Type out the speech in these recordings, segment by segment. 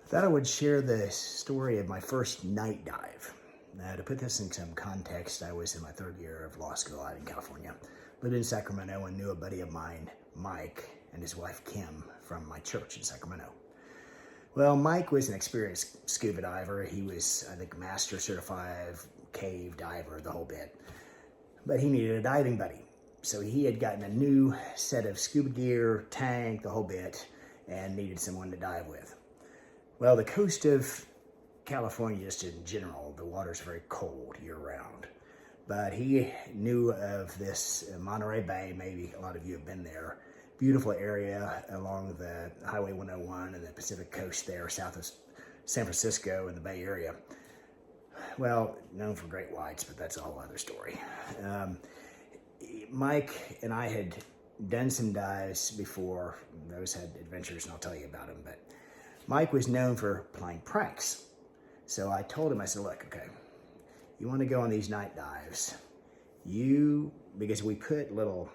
Thought I would share the story of my first night dive. Now, to put this in some context, I was in my third year of law school out in California. Lived in Sacramento and knew a buddy of mine, Mike, and his wife, Kim, from my church in Sacramento. Well, Mike was an experienced scuba diver. He was, I think, master certified cave diver, the whole bit. But he needed a diving buddy. So he had gotten a new set of scuba gear, tank, the whole bit, and needed someone to dive with. Well, the coast of California, just in general, the water's very cold year-round. But he knew of this Monterey Bay. Maybe a lot of you have been there. Beautiful area along the Highway 101 and the Pacific coast there, south of San Francisco in the Bay Area. Well, known for great whites, but that's a whole other story. Mike and I had done some dives before. Those had adventures, and I'll tell you about them. But Mike was known for playing pranks. So I told him, I said, look, okay, you want to go on these night dives, because we put little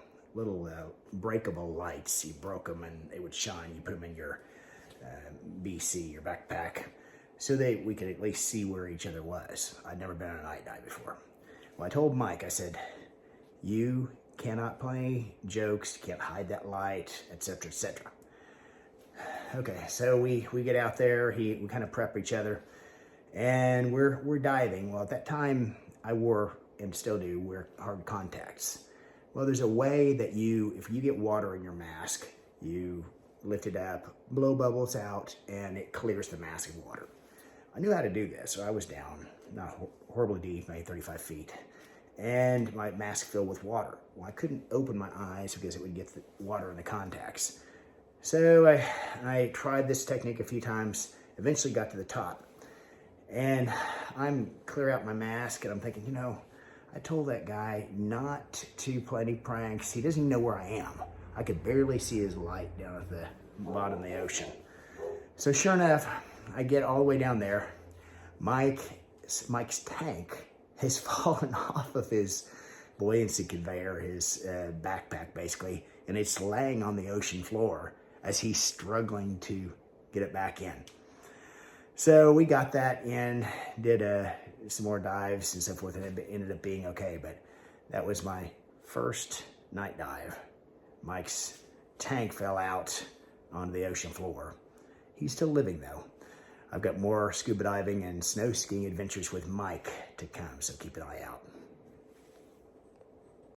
breakable lights, you broke them and they would shine, you put them in your BC, your backpack, so that we could at least see where each other was. I'd never been on a night dive before. Well, I told Mike, I said, you cannot play jokes, you can't hide that light, etc., etc. Okay, so we get out there, we kind of prep each other, and we're diving. Well, at that time, I wore, and still do, wear hard contacts. Well, there's a way that if you get water in your mask, you lift it up, blow bubbles out, and it clears the mask of water. I knew how to do this, so I was down, not horribly deep, maybe 35 feet, and my mask filled with water. Well, I couldn't open my eyes because it would get the water in the contacts. So I tried this technique a few times, eventually got to the top. And I'm clear out my mask and I'm thinking, I told that guy not to play any pranks. He doesn't even know where I am. I could barely see his light down at the bottom of the ocean. So sure enough, I get all the way down there. Mike's tank has fallen off of his buoyancy conveyor, his backpack basically, and it's laying on the ocean floor as he's struggling to get it back in. So we got that in, did some more dives and so forth, and it ended up being okay. But that was my first night dive. Mike's tank fell out onto the ocean floor. He's still living though. I've got more scuba diving and snow skiing adventures with Mike to come, so keep an eye out.